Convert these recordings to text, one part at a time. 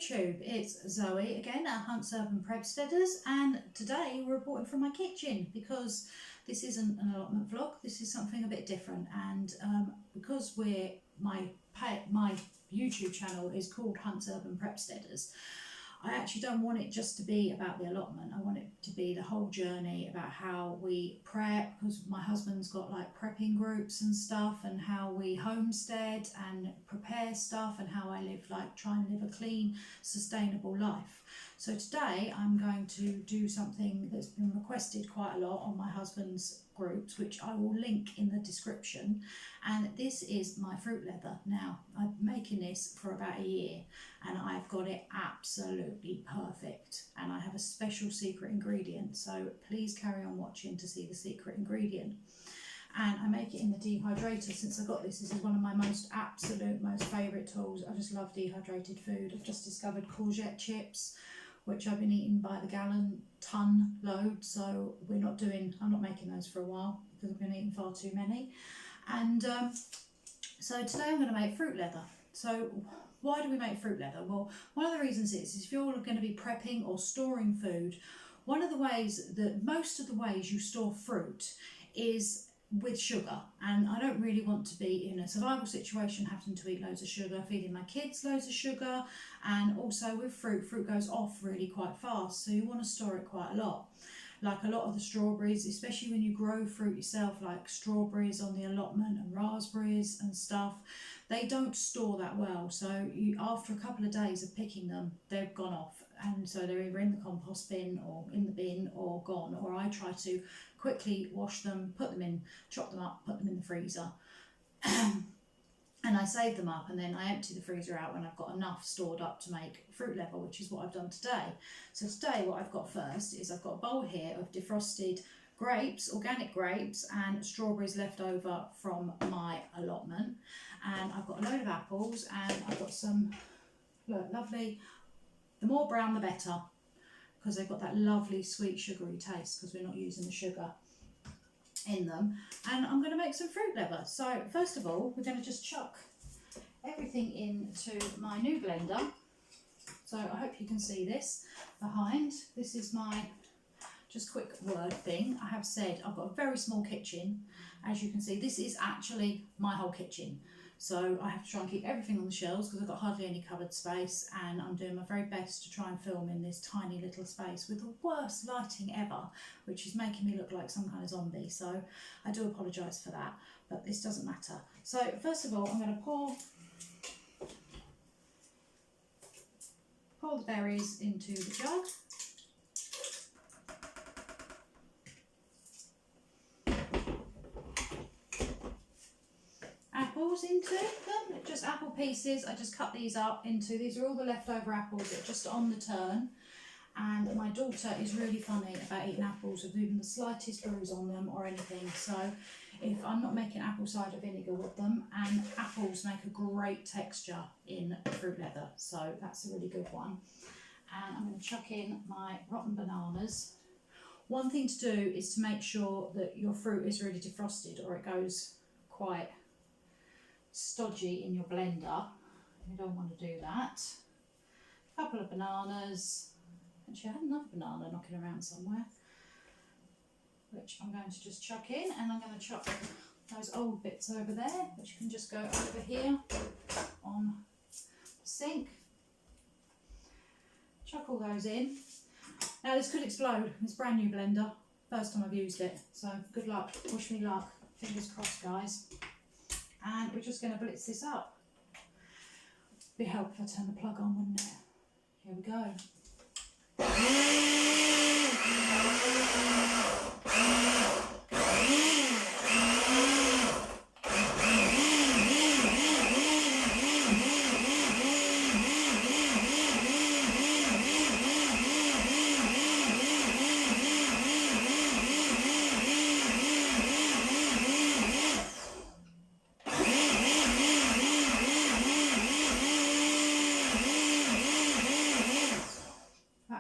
YouTube. It's Zoe again at Hunts Urban Prepsteaders, and today we're reporting from my kitchen because this isn't an allotment vlog. This is something a bit different, and because my YouTube channel is called Hunts Urban Prepsteaders, I actually don't want it just to be about the allotment. I want it to be the whole journey about how we prep, because my husband's got like prepping groups and stuff, and how we homestead and prepare stuff, and how I try and live a clean, sustainable life. So today I'm going to do something that's been requested quite a lot on my husband's groups, which I will link in the description, and this is my fruit leather. Now, I'm making this for about a year and I've got it absolutely perfect, and I have a special secret ingredient, so please carry on watching to see the secret ingredient. And I make it in the dehydrator. Since I got this, this is one of my most favourite tools. I just love dehydrated food. I've just discovered courgette chips, which I've been eating by the gallon, ton load, so I'm not making those for a while because I've been eating far too many. And so today I'm going to make fruit leather. So why do we make fruit leather? Well, one of the reasons is if you're going to be prepping or storing food, most of the ways you store fruit is with sugar, and I don't really want to be in a survival situation having to eat loads of sugar, feeding my kids loads of sugar. And also with fruit goes off really quite fast, so you want to store it quite a lot. Like a lot of the strawberries, especially when you grow fruit yourself, like strawberries on the allotment and raspberries and stuff, they don't store that well. So after a couple of days of picking them, they've gone off, and so they're either in the compost bin or in the bin or gone. Or I try to quickly wash them, chop them up, put them in the freezer. And I save them up, and then I empty the freezer out when I've got enough stored up to make fruit leather, which is what I've done today. So today what I've got first is I've got a bowl here of defrosted grapes, organic grapes, and strawberries left over from my allotment. And I've got a load of apples, and I've got some, look, lovely, the more brown the better, because they've got that lovely sweet sugary taste because we're not using the sugar in them. And I'm going to make some fruit leather. So first of all, we're going to just chuck everything into my new blender. So I hope you can see this behind. This is my just quick word thing. I have said I've got a very small kitchen. As you can see, this is actually my whole kitchen. So I have to try and keep everything on the shelves because I've got hardly any cupboard space, and I'm doing my very best to try and film in this tiny little space with the worst lighting ever, which is making me look like some kind of zombie. So I do apologise for that, but this doesn't matter. So first of all, I'm going to pour the berries into the jug. Apples into them, just apple pieces. I just cut these up into, these are all the leftover apples that are just on the turn. And my daughter is really funny about eating apples with even the slightest bruise on them or anything. So if I'm not making apple cider vinegar with them, and apples make a great texture in fruit leather, so that's a really good one. And I'm going to chuck in my rotten bananas. One thing to do is to make sure that your fruit is really defrosted, or it goes quite stodgy in your blender. You don't want to do that. A couple of bananas. Actually, I had another banana knocking around somewhere, which I'm going to just chuck in, and I'm going to chuck those old bits over there, which can just go over here on the sink. Chuck all those in. Now this could explode. It's a brand new blender, first time I've used it, so good luck, wish me luck, fingers crossed guys. And we're just going to blitz this up. Be helpful if I turn the plug on, wouldn't it? Here we go.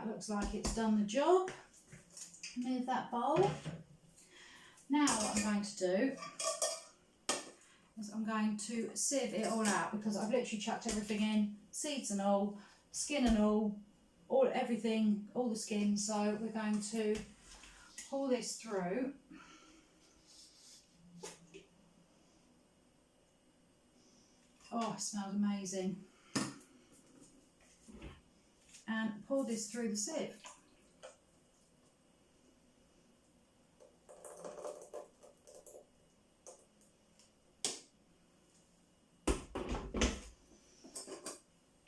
Looks like it's done the job. Move that bowl. Now what I'm going to do is I'm going to sieve it all out, because I've literally chucked everything in, seeds and all, skin and all everything, all the skin. So we're going to pull this through. Oh, it smells amazing. And pour this through the sieve.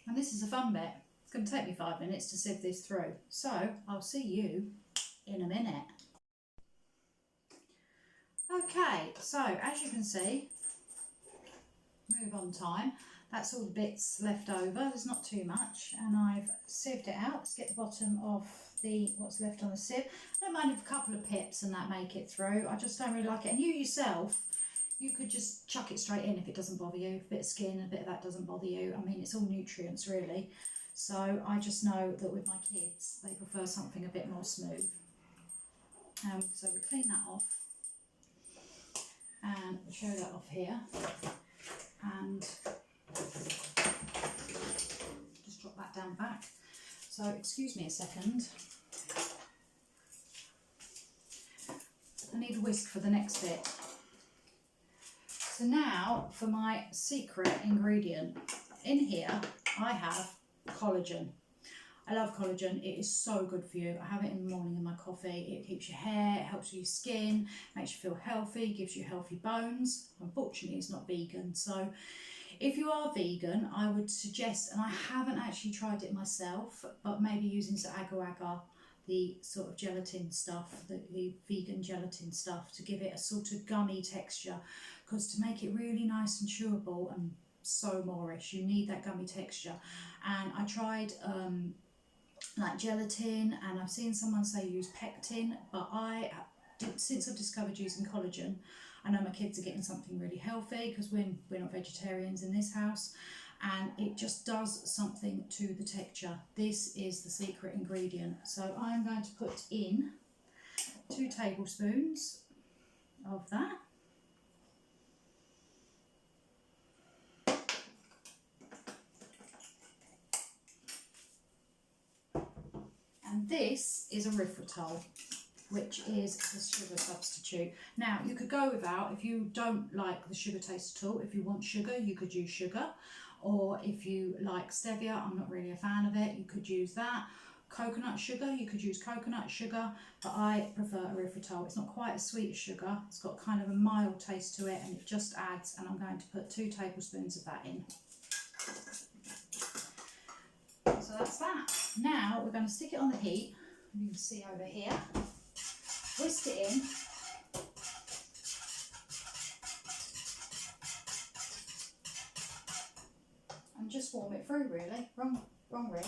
And this is a fun bit. It's going to take me 5 minutes to sieve this through. So I'll see you in a minute. Okay, so as you can see, move on time. That's all the bits left over. There's not too much, and I've sieved it out. Let's get the bottom of what's left on the sieve. I don't mind if a couple of pips and that make it through. I just don't really like it. And you yourself, you could just chuck it straight in if it doesn't bother you. A bit of skin, a bit of that doesn't bother you. I mean, it's all nutrients really. So I just know that with my kids, they prefer something a bit more smooth. So we clean that off. And we'll show that off here. And just drop that down back. So excuse me a second. I need a whisk for the next bit. So now for my secret ingredient. In here I have collagen. I love collagen. It is so good for you. I have it in the morning in my coffee. It keeps your hair, it helps with your skin, makes you feel healthy, gives you healthy bones. Unfortunately, it's not vegan. So if you are vegan, I would suggest, and I haven't actually tried it myself, but maybe using some agar-agar, the sort of gelatin stuff, the vegan gelatin stuff, to give it a sort of gummy texture, because to make it really nice and chewable and so moreish, you need that gummy texture. And I tried like gelatin, and I've seen someone say use pectin, but since I've discovered using collagen, I know my kids are getting something really healthy, because we're not vegetarians in this house, and it just does something to the texture. This is the secret ingredient. So I'm going to put in 2 tablespoons of that. And this is a erythritol, which is the sugar substitute. Now, you could go without, if you don't like the sugar taste at all. If you want sugar, you could use sugar. Or if you like stevia, I'm not really a fan of it, you could use that. Coconut sugar, you could use coconut sugar, but I prefer erythritol. It's not quite as sweet as sugar. It's got kind of a mild taste to it, and it just adds, and I'm going to put 2 tablespoons of that in. So that's that. Now we're going to stick it on the heat. You can see over here. Whisk it in. And just warm it through really. Wrong ring.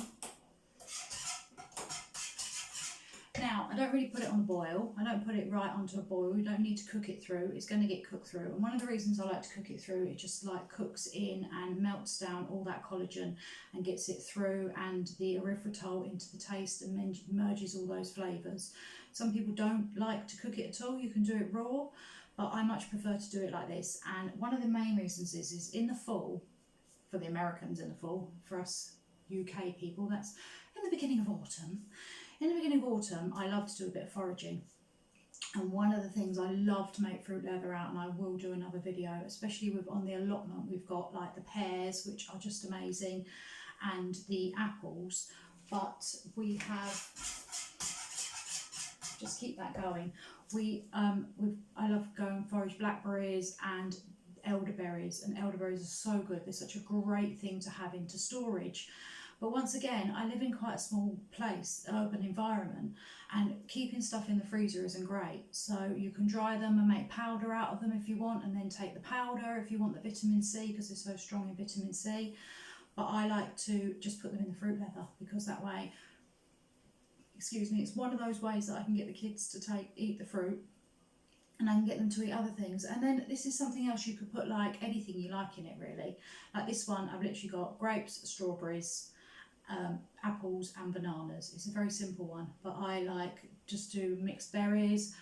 Now, I don't really put it on a boil. I don't put it right onto a boil. You don't need to cook it through. It's going to get cooked through. And one of the reasons I like to cook it through, it just like cooks in and melts down all that collagen and gets it through, and the erythritol into the taste and merges all those flavours. Some people don't like to cook it at all. You can do it raw, but I much prefer to do it like this. And one of the main reasons is in the fall, for the Americans in the fall, for us UK people, that's in the beginning of autumn. In the beginning of autumn, I love to do a bit of foraging. And one of the things I love to make fruit leather out, and I will do another video, especially with on the allotment, we've got like the pears, which are just amazing, and the apples. But we have, just keep that going. I love going forage blackberries and elderberries, and elderberries are so good. They're such a great thing to have into storage. But once again, I live in quite a small place, urban environment, and keeping stuff in the freezer isn't great. So you can dry them and make powder out of them if you want, and then take the powder if you want the vitamin C, because they're so strong in vitamin C. But I like to just put them in the fruit leather, because that way, excuse me, it's one of those ways that I can get the kids to eat the fruit, and I can get them to eat other things. And then this is something else, you could put like anything you like in it really. Like this one, I've literally got grapes, strawberries, apples and bananas. It's a very simple one, but I like just to mix berries.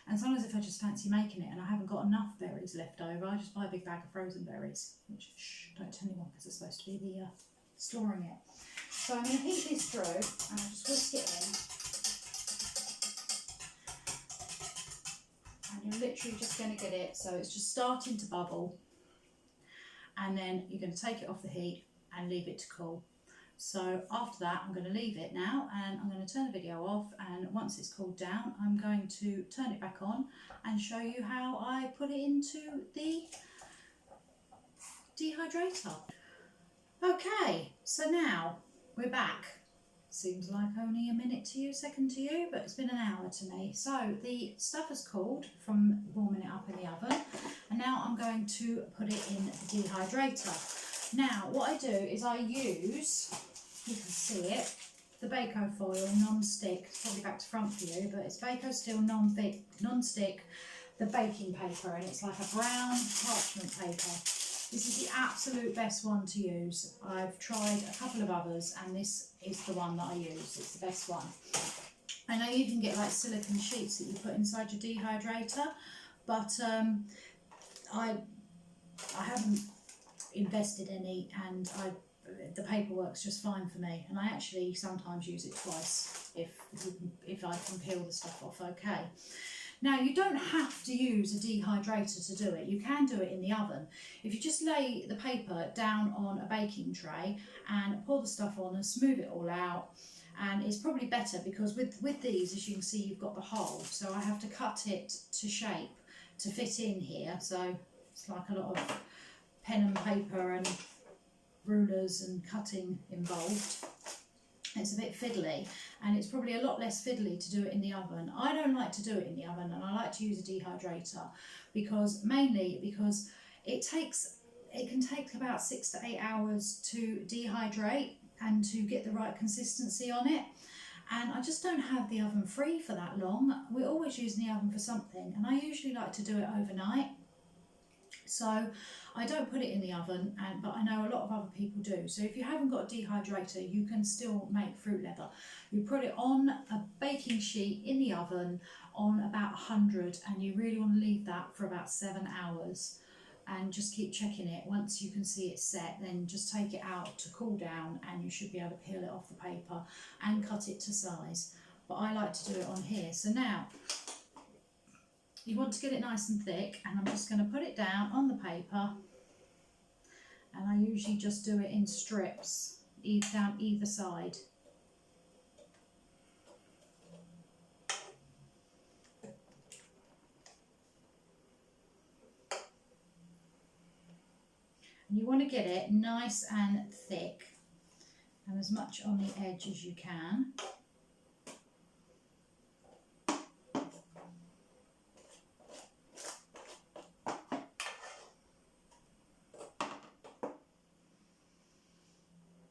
And sometimes if I just fancy making it and I haven't got enough berries left over, I just buy a big bag of frozen berries, which don't tell anyone because it's supposed to be the storing it. So I'm going to heat this through and I'll just whisk it in. And you're literally just going to get it so it's just starting to bubble. And then you're going to take it off the heat and leave it to cool. So after that, I'm going to leave it now and I'm going to turn the video off, and once it's cooled down, I'm going to turn it back on and show you how I put it into the dehydrator. Okay, so now we're back. Seems like only a minute to you, second to you, but it's been an hour to me. So the stuff has cooled from warming it up in the oven, and now I'm going to put it in the dehydrator. Now what I do is I use, you can see it, the Bako foil non-stick. It's probably back to front for you, but it's Bako Steel non-stick, the baking paper, and it's like a brown parchment paper. This is the absolute best one to use. I've tried a couple of others and this is the one that I use. It's the best one. I know you can get like silicone sheets that you put inside your dehydrator, but I haven't invested any, and the paper works just fine for me, and I actually sometimes use it twice if I can peel the stuff off okay. Now you don't have to use a dehydrator to do it, you can do it in the oven. If you just lay the paper down on a baking tray and pour the stuff on and smooth it all out, and it's probably better because with these, as you can see, you've got the hole, so I have to cut it to shape to fit in here, so it's like a lot of pen and paper and rulers and cutting involved. It's a bit fiddly, and it's probably a lot less fiddly to do it in the oven. I don't like to do it in the oven, and I like to use a dehydrator mainly because it can take about 6 to 8 hours to dehydrate and to get the right consistency on it, and I just don't have the oven free for that long. We're always using the oven for something, and I usually like to do it overnight. So I don't put it in the oven, but I know a lot of other people do. So if you haven't got a dehydrator, you can still make fruit leather. You put it on a baking sheet in the oven on about 100, and you really want to leave that for about 7 hours and just keep checking it. Once you can see it set, then just take it out to cool down and you should be able to peel it off the paper and cut it to size. But I like to do it on here. So now you want to get it nice and thick, and I'm just going to put it down on the paper, and I usually just do it in strips down either side. And you want to get it nice and thick and as much on the edge as you can.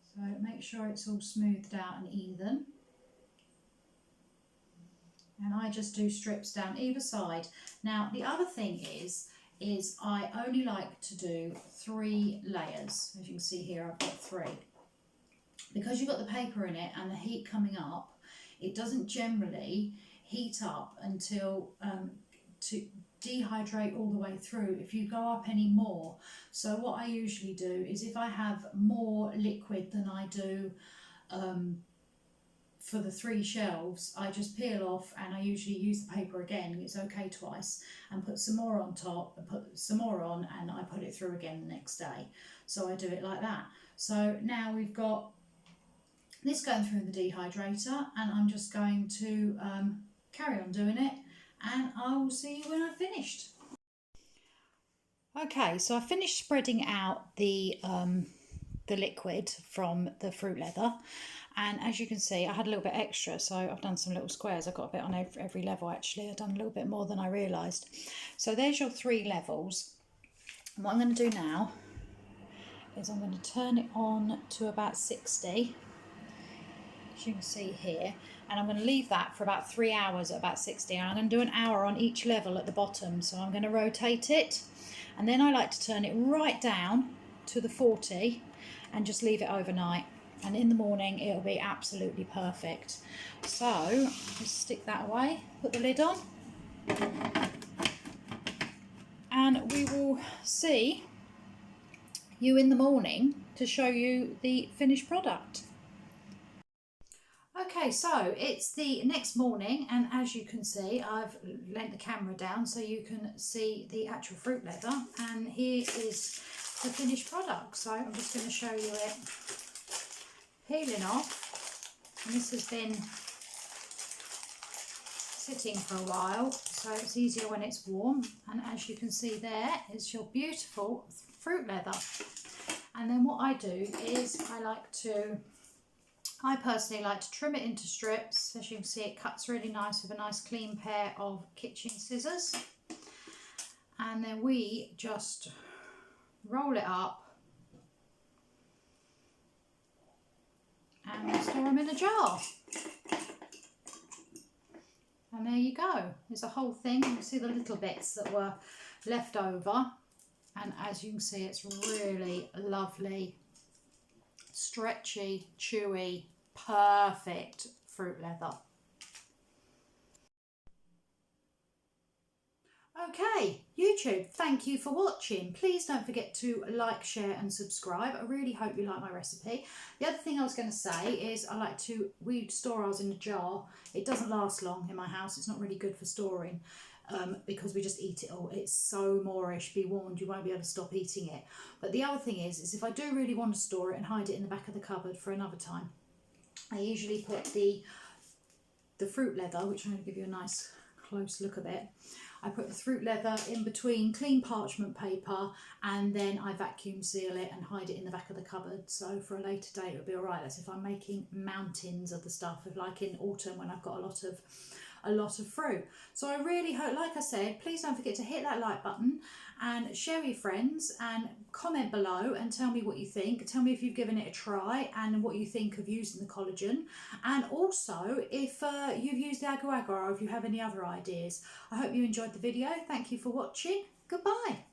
So make sure it's all smoothed out and even. And I just do strips down either side. Now the other thing is I only like to do 3 layers. As you can see here, I've got 3. Because you've got the paper in it and the heat coming up, it doesn't generally heat up until to dehydrate all the way through if you go up any more. So what I usually do is, if I have more liquid than I do for the 3 shelves, I just peel off, and I usually use the paper again, it's okay twice, and put some more on top and put some more on, and I put it through again the next day. So I do it like that. So now we've got this going through the dehydrator, and I'm just going to carry on doing it, and I will see you when I've finished. Okay, so I finished spreading out the liquid from the fruit leather, and as you can see, I had a little bit extra, so I've done some little squares. I've got a bit on every level actually. I've done a little bit more than I realised. So there's your 3 levels. And what I'm going to do now is I'm going to turn it on to about 60, as you can see here, and I'm going to leave that for about 3 hours at about 60, and I'm going to do an hour on each level at the bottom. So I'm going to rotate it, and then I like to turn it right down to the 40 and just leave it overnight, and in the morning it'll be absolutely perfect. So just stick that away, put the lid on, and we will see you in the morning to show you the finished product. Okay, so it's the next morning, and as you can see, I've lent the camera down so you can see the actual fruit leather, and here is the finished product. So I'm just going to show you it peeling off, and this has been sitting for a while, so it's easier when it's warm. And as you can see, there is your beautiful fruit leather. And then what I do is I personally like to trim it into strips. As you can see, it cuts really nice with a nice clean pair of kitchen scissors. And then we just roll it up and store them in a jar. And there you go. There's a whole thing. You can see the little bits that were left over. And as you can see, it's really lovely, stretchy, chewy, perfect fruit leather. Okay, YouTube, thank you for watching. Please don't forget to like, share and subscribe. I really hope you like my recipe. The other thing I was going to say is we store ours in a jar. It doesn't last long in my house. It's not really good for storing. Because we just eat it all. It's so moreish, be warned, you won't be able to stop eating it. But the other thing is if I do really want to store it and hide it in the back of the cupboard for another time, I usually put the fruit leather, which I'm going to give you a nice close look of it. I put the fruit leather in between clean parchment paper, and then I vacuum seal it and hide it in the back of the cupboard. So for a later date it'll be alright. That's if I'm making mountains of the stuff, like in autumn when I've got a lot of fruit. So I really hope, like I said, please don't forget to hit that like button and share with your friends, and comment below and tell me what you think. Tell me if you've given it a try and what you think of using the collagen, and also if you've used the agar agar or if you have any other ideas. I hope you enjoyed the video. Thank you for watching. Goodbye.